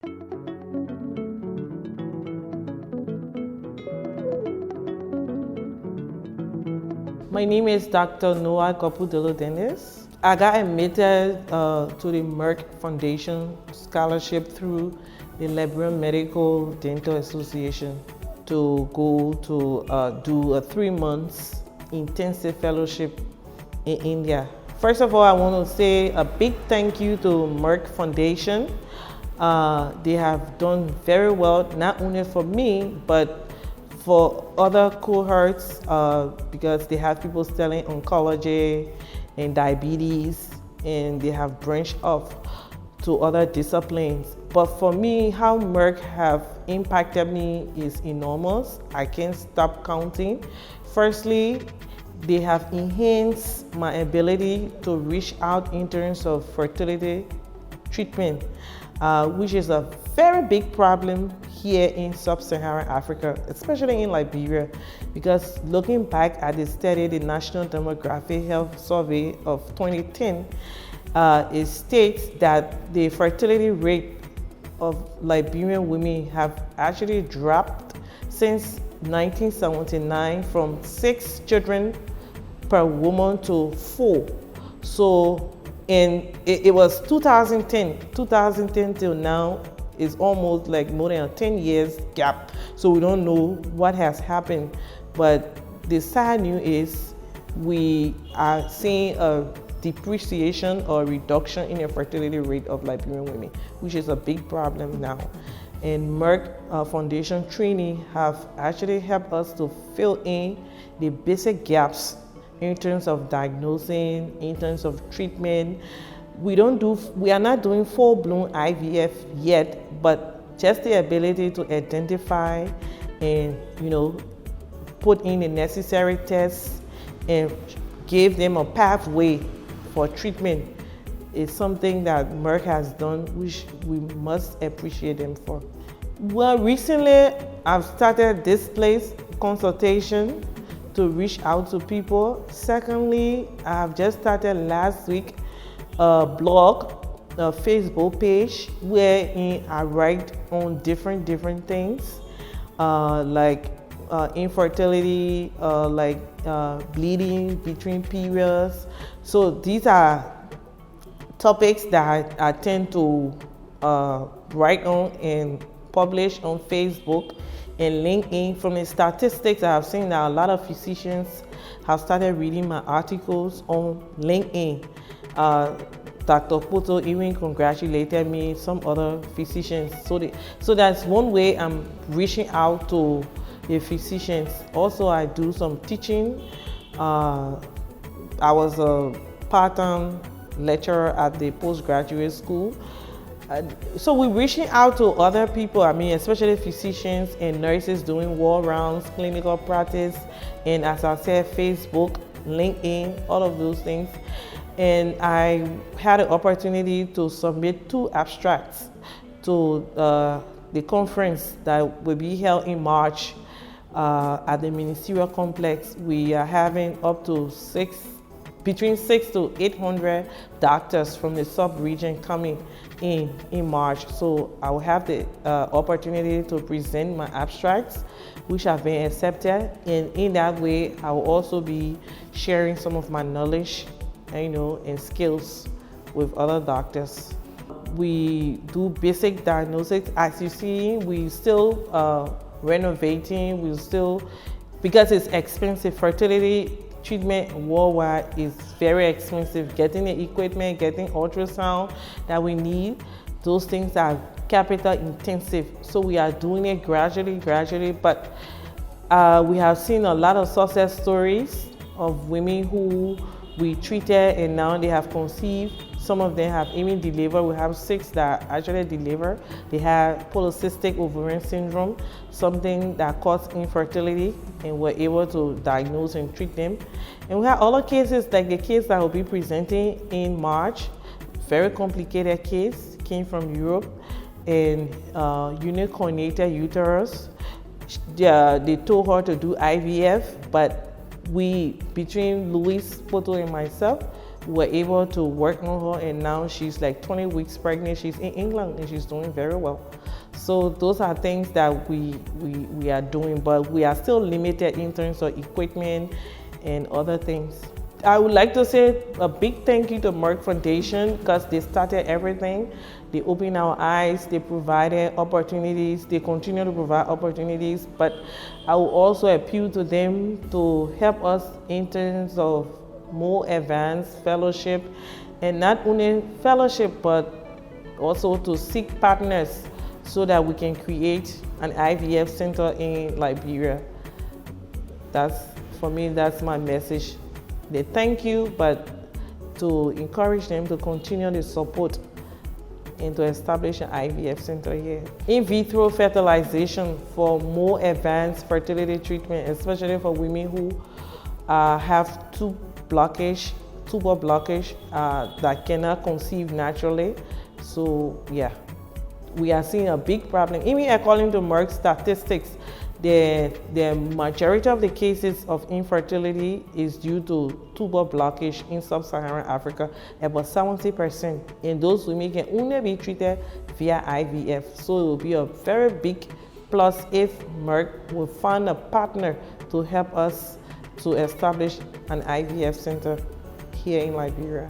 My name is Dr. Nowiah Gorpudolo-Dennis. I got admitted to the Merck Foundation Scholarship through the Liberian Medical Dental Association to go to do a 3 months intensive fellowship in India. First of all, I want to say a big thank you to Merck Foundation. They have done very well, not only for me, but for other cohorts, because they have people studying oncology and diabetes, and they have branched off to other disciplines. But for me, how Merck have impacted me is enormous. I can't stop counting. Firstly, they have enhanced my ability to reach out in terms of fertility treatment, which is a very big problem here in sub-Saharan Africa, especially in Liberia, because looking back at the study, the National Demographic Health Survey of 2010, it states that the fertility rate of Liberian women have actually dropped since 1979 from 6 children per woman to 4. So it was 2010 till now is almost like more than a 10 years gap. So we don't know what has happened. But the sad news is we are seeing a depreciation or reduction in the fertility rate of Liberian women, which is a big problem now. And Merck Foundation training have actually helped us to fill in the basic gaps in terms of diagnosing, in terms of treatment. We are not doing full-blown IVF yet, but just the ability to identify and put in the necessary tests and give them a pathway for treatment is something that Merck has done, which we must appreciate them for. Well, recently I've started this place consultation to reach out to people. Secondly, I've just started last week a blog, a Facebook page where I write on different things like infertility, bleeding between periods. So these are topics that I tend to write on and publish on Facebook and LinkedIn. From the statistics, I have seen that a lot of physicians have started reading my articles on LinkedIn. Dr. Poto even congratulated me, some other physicians. So that's one way I'm reaching out to the physicians. Also, I do some teaching. I was a part-time lecturer at the postgraduate school. So we're reaching out to other people, especially physicians and nurses doing ward rounds, clinical practice, and as I said, Facebook, LinkedIn, all of those things. And I had an opportunity to submit 2 abstracts to the conference that will be held in March at the Ministerial Complex. We are having up to between 600 to 800 doctors from the sub-region coming in March. So I will have the opportunity to present my abstracts, which have been accepted. And in that way, I will also be sharing some of my knowledge and skills with other doctors. We do basic diagnostics. As you see, we still renovating. Because it's expensive. Fertility treatment worldwide is very expensive. Getting the equipment, getting ultrasound that we need, those things are capital intensive. So we are doing it gradually, but we have seen a lot of success stories of women who we treated and now they have conceived. Some of them have even delivered. We have 6 that actually deliver. They have polycystic ovarian syndrome, something that causes infertility, and we're able to diagnose and treat them. And we have other cases like the case that will be presenting in March. Very complicated case, came from Europe, and unicornated uterus. They told her to do IVF, but between Luis Poto and myself, were able to work on her, and now she's like 20 weeks pregnant. She's in England and she's doing very well. So those are things that we are doing, but we are still limited in terms of equipment and other things. I would like to say a big thank you to Merck Foundation because they started everything. They opened our eyes, they provided opportunities, they continue to provide opportunities, but I will also appeal to them to help us in terms of more advanced fellowship, and not only fellowship, but also to seek partners so that we can create an IVF center in Liberia. For me, that's my message. They thank you, but to encourage them to continue the support and to establish an IVF center here. In vitro fertilization for more advanced fertility treatment, especially for women who have tubal blockage that cannot conceive naturally. So yeah, we are seeing a big problem. Even according to Merck statistics, the majority of the cases of infertility is due to tubal blockage in sub-Saharan Africa, about 70%. And those women can only be treated via IVF. So it will be a very big plus if Merck will find a partner to help us to establish an IVF center here in Liberia.